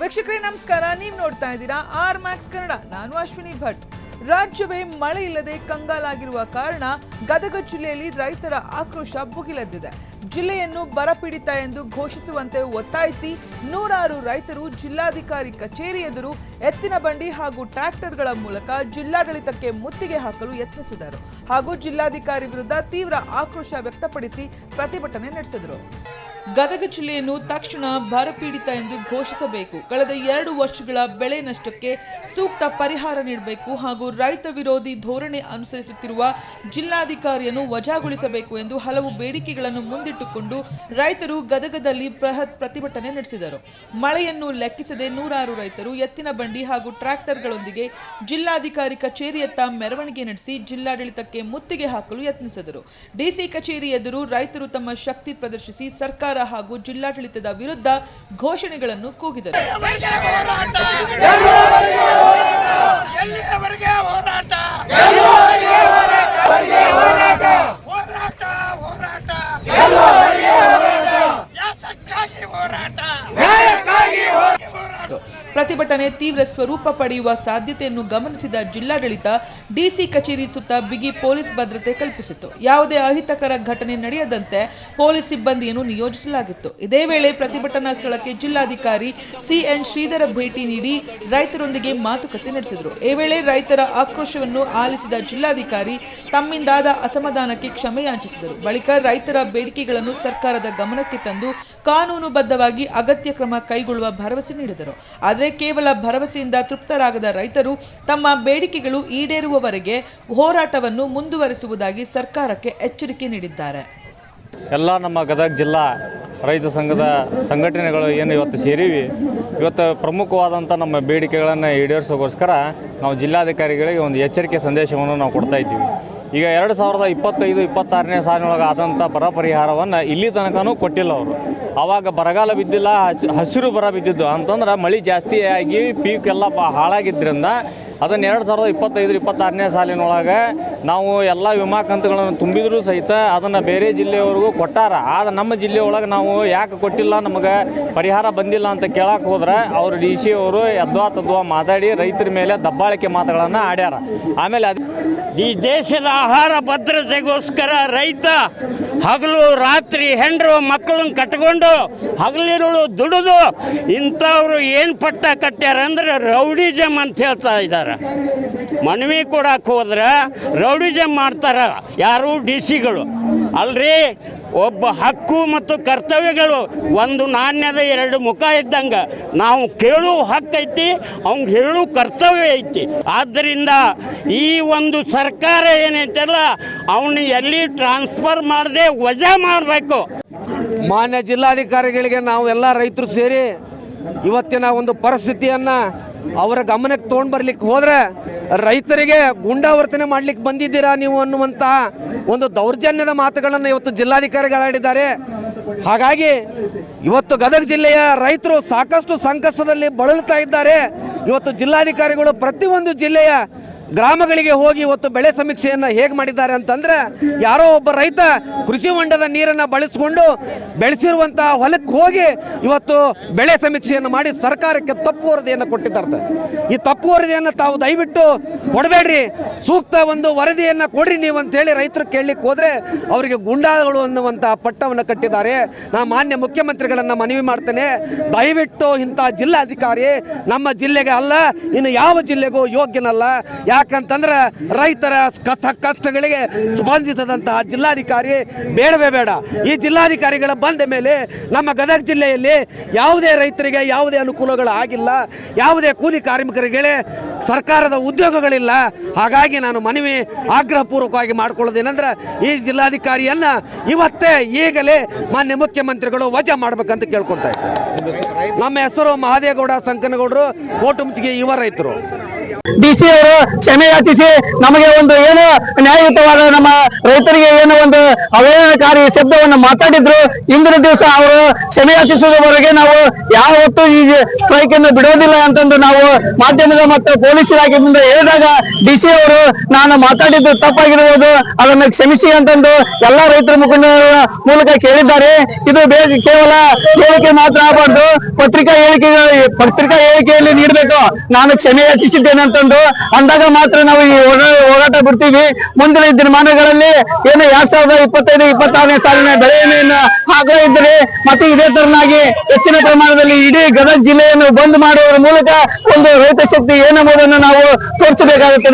ವೀಕ್ಷಕರೇ ನಮಸ್ಕಾರ, ನೀವು ನೋಡ್ತಾ ಇದ್ದೀರಾ ಆರ್ ಮ್ಯಾಕ್ಸ್ ಕನ್ನಡ. ನಾನು ಅಶ್ವಿನಿ ಭಟ್. ರಾಜ್ಯವೇ ಮಳೆ ಇಲ್ಲದೆ ಕಂಗಾಲಾಗಿರುವ ಕಾರಣ ಗದಗ ಜಿಲ್ಲೆಯಲ್ಲಿ ರೈತರ ಆಕ್ರೋಶ ಭುಗಿಲೆದ್ದಿದೆ. ಜಿಲ್ಲೆಯನ್ನು ಬರಪೀಡಿತ ಎಂದು ಘೋಷಿಸುವಂತೆ ಒತ್ತಾಯಿಸಿ ನೂರಾರು ರೈತರು ಜಿಲ್ಲಾಧಿಕಾರಿ ಕಚೇರಿ ಎದುರು ಎತ್ತಿನ ಬಂಡಿ ಹಾಗೂ ಟ್ರ್ಯಾಕ್ಟರ್ಗಳ ಮೂಲಕ ಜಿಲ್ಲಾಡಳಿತಕ್ಕೆ ಮುತ್ತಿಗೆ ಹಾಕಲು ಯತ್ನಿಸಿದರು ಹಾಗೂ ಜಿಲ್ಲಾಧಿಕಾರಿ ವಿರುದ್ಧ ತೀವ್ರ ಆಕ್ರೋಶ ವ್ಯಕ್ತಪಡಿಸಿ ಪ್ರತಿಭಟನೆ ನಡೆಸಿದರು. ಗದಗ ಜಿಲ್ಲೆಯನ್ನು ತಕ್ಷಣ ಬರಪೀಡಿತ ಎಂದು ಘೋಷಿಸಬೇಕು, ಕಳೆದ 2 ವರ್ಷಗಳ ಬೆಳೆ ನಷ್ಟಕ್ಕೆ ಸೂಕ್ತ ಪರಿಹಾರ ನೀಡಬೇಕು ಹಾಗೂ ರೈತ ವಿರೋಧಿ ಧೋರಣೆ ಅನುಸರಿಸುತ್ತಿರುವ ಜಿಲ್ಲಾಧಿಕಾರಿಯನ್ನು ವಜಾಗೊಳಿಸಬೇಕು ಎಂದು ಹಲವು ಬೇಡಿಕೆಗಳನ್ನು ಮುಂದಿಟ್ಟುಕೊಂಡು ರೈತರು ಗದಗದಲ್ಲಿ ಬೃಹತ್ ಪ್ರತಿಭಟನೆ ನಡೆಸಿದರು. ಮಳೆಯನ್ನು ಲೆಕ್ಕಿಸದೆ ನೂರಾರು ರೈತರು ಎತ್ತಿನ ಬಂಡಿ ಹಾಗೂ ಟ್ರ್ಯಾಕ್ಟರ್ಗಳೊಂದಿಗೆ ಜಿಲ್ಲಾಧಿಕಾರಿ ಕಚೇರಿಯತ್ತ ಮೆರವಣಿಗೆ ನಡೆಸಿ ಜಿಲ್ಲಾಡಳಿತಕ್ಕೆ ಮುತ್ತಿಗೆ ಹಾಕಲು ಯತ್ನಿಸಿದರು. ಡಿಸಿ ಕಚೇರಿ ಎದುರು ರೈತರು ತಮ್ಮ ಶಕ್ತಿ ಪ್ರದರ್ಶಿಸಿ ಸರ್ಕಾರ ಹಾಗೂ ಜಿಲ್ಲಾಡಳಿತದ ವಿರುದ್ಧ ಘೋಷಣೆಗಳನ್ನು ಕೂಗಿದರು. ಪ್ರತಿಭಟನೆ ತೀವ್ರ ಸ್ವರೂಪ ಪಡೆಯುವ ಸಾಧ್ಯತೆಯನ್ನು ಗಮನಿಸಿದ ಜಿಲ್ಲಾಡಳಿತ ಡಿಸಿ ಕಚೇರಿ ಸುತ್ತ ಬಿಗಿ ಪೊಲೀಸ್ ಭದ್ರತೆ ಕಲ್ಪಿಸಿತು. ಯಾವುದೇ ಅಹಿತಕರ ಘಟನೆ ನಡೆಯದಂತೆ ಪೊಲೀಸ್ ಸಿಬ್ಬಂದಿಯನ್ನು ನಿಯೋಜಿಸಲಾಗಿತ್ತು. ಇದೇ ವೇಳೆ ಪ್ರತಿಭಟನಾ ಸ್ಥಳಕ್ಕೆ ಜಿಲ್ಲಾಧಿಕಾರಿ ಸಿಎನ್ ಶ್ರೀಧರ ಭೇಟಿ ನೀಡಿ ರೈತರೊಂದಿಗೆ ಮಾತುಕತೆ ನಡೆಸಿದರು. ಈ ವೇಳೆ ರೈತರ ಆಕ್ರೋಶವನ್ನು ಆಲಿಸಿದ ಜಿಲ್ಲಾಧಿಕಾರಿ ತಮ್ಮಿಂದಾದ ಅಸಮಾಧಾನಕ್ಕೆ ಕ್ಷಮೆ ಯಾಚಿಸಿದರು. ಬಳಿಕ ರೈತರ ಬೇಡಿಕೆಗಳನ್ನು ಸರ್ಕಾರದ ಗಮನಕ್ಕೆ ತಂದು ಕಾನೂನುಬದ್ಧವಾಗಿ ಅಗತ್ಯ ಕ್ರಮ ಕೈಗೊಳ್ಳುವ ಭರವಸೆ ನೀಡಿದರು. ಆದರೆ ಕೇವಲ ಭರವಸೆಯಿಂದ ತೃಪ್ತರಾಗದ ರೈತರು ತಮ್ಮ ಬೇಡಿಕೆಗಳು ಈಡೇರುವವರೆಗೆ ಹೋರಾಟವನ್ನು ಮುಂದುವರಿಸುವುದಾಗಿ ಸರ್ಕಾರಕ್ಕೆ ಎಚ್ಚರಿಕೆ ನೀಡಿದ್ದಾರೆ. ಎಲ್ಲ ನಮ್ಮ ಗದಗ ಜಿಲ್ಲಾ ರೈತ ಸಂಘದ ಸಂಘಟನೆಗಳು ಏನು ಇವತ್ತು ಸೇರಿವಿ, ಇವತ್ತು ಪ್ರಮುಖವಾದಂಥ ನಮ್ಮ ಬೇಡಿಕೆಗಳನ್ನು ಈಡೇರಿಸೋಗೋಸ್ಕರ ನಾವು ಜಿಲ್ಲಾಧಿಕಾರಿಗಳಿಗೆ ಒಂದು ಎಚ್ಚರಿಕೆ ಸಂದೇಶವನ್ನು ನಾವು ಕೊಡ್ತಾ ಇದ್ದೀವಿ. ಈಗ 2025-26ನೇ ಸಾಲಿನೊಳಗೆ ಆದಂಥ ಬರ ಪರಿಹಾರವನ್ನು ಇಲ್ಲಿ ತನಕನೂ ಕೊಟ್ಟಿಲ್ಲ ಅವರು. ಆವಾಗ ಬರಗಾಲ ಬಿದ್ದಿಲ್ಲ, ಹಸಿರು ಬರ ಬಿದ್ದಿದ್ದು ಅಂತಂದ್ರೆ ಮಳೆ ಜಾಸ್ತಿ ಆಗಿ ಪೀಕ್ ಎಲ್ಲ ಹಾಳಾಗಿದ್ದರಿಂದ ಅದನ್ನು 2025-26ನೇ ಸಾಲಿನೊಳಗೆ ನಾವು ಎಲ್ಲ ವಿಮಾ ಕಂತುಗಳನ್ನು ತುಂಬಿದರೂ ಸಹಿತ ಅದನ್ನು ಬೇರೆ ಜಿಲ್ಲೆಯವ್ರಿಗೂ ಕೊಟ್ಟಾರ. ಆದ್ರೆ ನಮ್ಮ ಜಿಲ್ಲೆಯೊಳಗೆ ನಾವು ಯಾಕೆ ಕೊಟ್ಟಿಲ್ಲ, ನಮಗೆ ಪರಿಹಾರ ಬಂದಿಲ್ಲ ಅಂತ ಕೇಳಕ್ಕೆ ಹೋದ್ರೆ ಅವರು DC ಅವರು ಯದ್ವಾ ಮಾತಾಡಿ ರೈತರ ಮೇಲೆ ದಬ್ಬಾಳಿಕೆ ಮಾತುಗಳನ್ನು ಆಡ್ಯಾರ. ಆಮೇಲೆ ಈ ದೇಶದ ಆಹಾರ ಭದ್ರತೆಗೋಸ್ಕರ ರೈತ ಹಗಲು ರಾತ್ರಿ ಹೆಂಡ್ರು ಮಕ್ಕಳನ್ನ ಕಟ್ಕೊಂಡು ಹಗಲಿರುಳು ದುಡಿದು ಇಂಥವ್ರು ಏನು ಪಟ್ಟ ಕಟ್ಟ್ಯಾರ ಅಂದ್ರೆ ರೌಡಿಜಮ್ ಅಂತ ಹೇಳ್ತಾ ಇದ್ದಾರೆ. ಮನವಿ ಕೊಡಕ್ಕೆ ಹೋದ್ರೆ ರೌಡಿಜಮ್ ಮಾಡ್ತಾರ ಯಾರು DCಗಳು ಅಲ್ರಿ. ಒಬ್ಬ ಹಕ್ಕು ಮತ್ತು ಕರ್ತವ್ಯಗಳು ಒಂದು ನಾಣ್ಯದ 2 ಮುಖ ಇದ್ದಂಗೆ. ನಾವು ಕೇಳೋ ಹಕ್ಕೈತಿ, ಅವ್ನಿಗೆ ಹೇಳೋ ಕರ್ತವ್ಯ ಐತಿ. ಆದ್ದರಿಂದ ಈ ಒಂದು ಸರ್ಕಾರ ಏನೈತಲ್ಲ ಅವನ್ನ ಎಲ್ಲಿ ಟ್ರಾನ್ಸ್ಫರ್ ಮಾಡದೆ ವಜಾ ಮಾಡಬೇಕು. ಮಾನ್ಯ ಜಿಲ್ಲಾಧಿಕಾರಿಗಳಿಗೆ ನಾವು ಎಲ್ಲ ರೈತರು ಸೇರಿ ಇವತ್ತಿನ ಒಂದು ಪರಿಸ್ಥಿತಿಯನ್ನು ಅವರ ಗಮನಕ್ಕೆ ತೊಗೊಂಡು ಬರ್ಲಿಕ್ಕೆ ಹೋದರೆ ರೈತರಿಗೆ ಗುಂಡಾವರ್ತನೆ ಮಾಡ್ಲಿಕ್ಕೆ ಬಂದಿದ್ದೀರಾ ನೀವು ಅನ್ನುವಂಥ ಒಂದು ದೌರ್ಜನ್ಯದ ಮಾತುಗಳನ್ನು ಇವತ್ತು ಜಿಲ್ಲಾಧಿಕಾರಿಗಳಾಡಿದ್ದಾರೆ. ಹಾಗಾಗಿ ಇವತ್ತು ಗದಗ ಜಿಲ್ಲೆಯ ರೈತರು ಸಾಕಷ್ಟು ಸಂಕಷ್ಟದಲ್ಲಿ ಬಳಲ್ತಾ ಇದ್ದಾರೆ. ಇವತ್ತು ಜಿಲ್ಲಾಧಿಕಾರಿಗಳು ಪ್ರತಿಯೊಂದು ಜಿಲ್ಲೆಯ ಗ್ರಾಮಗಳಿಗೆ ಹೋಗಿ ಇವತ್ತು ಬೆಳೆ ಸಮೀಕ್ಷೆಯನ್ನು ಹೇಗೆ ಮಾಡಿದ್ದಾರೆ ಅಂತಂದರೆ, ಯಾರೋ ಒಬ್ಬ ರೈತ ಕೃಷಿ ಹೊಂಡದ ನೀರನ್ನು ಬಳಸಿಕೊಂಡು ಬೆಳೆಸಿರುವಂಥ ಹೊಲಕ್ಕೆ ಹೋಗಿ ಇವತ್ತು ಬೆಳೆ ಸಮೀಕ್ಷೆಯನ್ನು ಮಾಡಿ ಸರ್ಕಾರಕ್ಕೆ ತಪ್ಪು ವರದಿಯನ್ನು ಕೊಟ್ಟಿದ್ದಾರೆ. ಈ ತಪ್ಪು ವರದಿಯನ್ನು ತಾವು ದಯವಿಟ್ಟು ಕೊಡಬೇಡ್ರಿ, ಸೂಕ್ತ ಒಂದು ವರದಿಯನ್ನು ಕೊಡ್ರಿ ನೀವು ಅಂತೇಳಿ ರೈತರು ಕೇಳಲಿಕ್ಕೆ ಹೋದರೆ ಅವರಿಗೆ ಗುಂಡಾಗಳು ಅನ್ನುವಂಥ ಪಟ್ಟವನ್ನು ಕಟ್ಟಿದ್ದಾರೆ. ನಾನು ಮಾನ್ಯ ಮುಖ್ಯಮಂತ್ರಿಗಳನ್ನು ಮನವಿ ಮಾಡ್ತೇನೆ, ದಯವಿಟ್ಟು ಇಂಥ ಜಿಲ್ಲಾಧಿಕಾರಿ ನಮ್ಮ ಜಿಲ್ಲೆಗೆ ಅಲ್ಲ, ಇನ್ನು ಯಾವ ಜಿಲ್ಲೆಗೂ ಯೋಗ್ಯನಲ್ಲ. ಯಾಕಂತಂದ್ರೆ ರೈತರ ಕಷ್ಟಗಳಿಗೆ ಸ್ಪಂದಿಸದಂತಹ ಜಿಲ್ಲಾಧಿಕಾರಿ ಬೇಡವೇ ಬೇಡ. ಈ ಜಿಲ್ಲಾಧಿಕಾರಿಗಳ ಬಂದ ಮೇಲೆ ನಮ್ಮ ಗದಗ ಜಿಲ್ಲೆಯಲ್ಲಿ ಯಾವುದೇ ರೈತರಿಗೆ ಯಾವುದೇ ಅನುಕೂಲಗಳು ಆಗಿಲ್ಲ, ಯಾವುದೇ ಕೂಲಿ ಕಾರ್ಮಿಕರಿಗೆ ಸರ್ಕಾರದ ಉದ್ಯೋಗಗಳಿಲ್ಲ. ಹಾಗಾಗಿ ನಾನು ಮನವಿ ಆಗ್ರಹಪೂರ್ವಕವಾಗಿ ಮಾಡ್ಕೊಳ್ಳೋದೇನೆಂದ್ರೆ ಈ ಜಿಲ್ಲಾಧಿಕಾರಿಯನ್ನ ಇವತ್ತೇ ಈಗಲೇ ಮಾನ್ಯ ಮುಖ್ಯಮಂತ್ರಿಗಳು ವಜಾ ಮಾಡ್ಬೇಕಂತ ಕೇಳ್ಕೊತಾ ಇದ್ದಾರೆ. ನಮ್ಮ ಹೆಸರು ಮಹಾದೇಗೌಡ ಸಂಕನಗೌಡರು, ಕೋಟುಮುಚ್ಚಿಗೆ ಯುವ ರೈತರು. DC ಅವರು ಕ್ಷಮೆ ಯಾಚಿಸಿ ನಮಗೆ ಒಂದು ಏನು ನ್ಯಾಯಯುತವಾದ ನಮ್ಮ ರೈತರಿಗೆ ಏನು ಒಂದು ಅವಹೇಳನಕಾರಿ ಶಬ್ದವನ್ನು ಮಾತಾಡಿದ್ರು. ಇಂದಿನ ದಿವಸ ಅವರು ಕ್ಷಮೆ ಯಾಚಿಸುವವರೆಗೆ ನಾವು ಯಾವತ್ತೂ ಈ ಸ್ಟ್ರೈಕ್ ಅನ್ನು ಬಿಡೋದಿಲ್ಲ ಅಂತಂದು ನಾವು ಮಾಧ್ಯಮದ ಮತ್ತು ಪೊಲೀಸ್ ಇಲಾಖೆಯಿಂದ ಹೇಳಿದಾಗ DC ಅವರು ನಾನು ಮಾತಾಡಿದ್ದು ತಪ್ಪಾಗಿರಬಹುದು, ಅದನ್ನು ಕ್ಷಮಿಸಿ ಅಂತಂದು ಎಲ್ಲಾ ರೈತರ ಮುಖಂಡರ ಮೂಲಕ ಕೇಳಿದ್ದಾರೆ. ಇದು ಕೇವಲ ಹೇಳಿಕೆ ಮಾತ್ರ ಆಗಬಾರ್ದು, ಪತ್ರಿಕಾ ಹೇಳಿಕೆಯಲ್ಲಿ ನೀಡಬೇಕು. ನಾನು ಕ್ಷಮೆ ಯಾಚಿಸಿದ್ದೇನೆ ಅಂತಂದು ಅಂದಾಗ ಮಾತ್ರ ನಾವು ಈ ಹೋರಾಟ ಬಿಡ್ತೀವಿ. ಮುಂದಿನ ದಿನಮಾನಗಳಲ್ಲಿ ಏನು 2025-26ನೇ ಸಾಲಿನ ಬೆಳೆಯನ್ನು ಹಾಕದೇ ಇದ್ದರೆ ಮತ್ತೆ ಇದೇ ತರನಾಗಿ ಹೆಚ್ಚಿನ ಪ್ರಮಾಣದಲ್ಲಿ ಇಡೀ ಗದಗ ಜಿಲ್ಲೆಯನ್ನು ಬಂದ್ ಮಾಡುವ ಮೂಲಕ ಒಂದು ರೈತ ಶಕ್ತಿ ಏನೆಂಬುದನ್ನು ನಾವು ತೋರಿಸಬೇಕಾಗುತ್ತದೆ.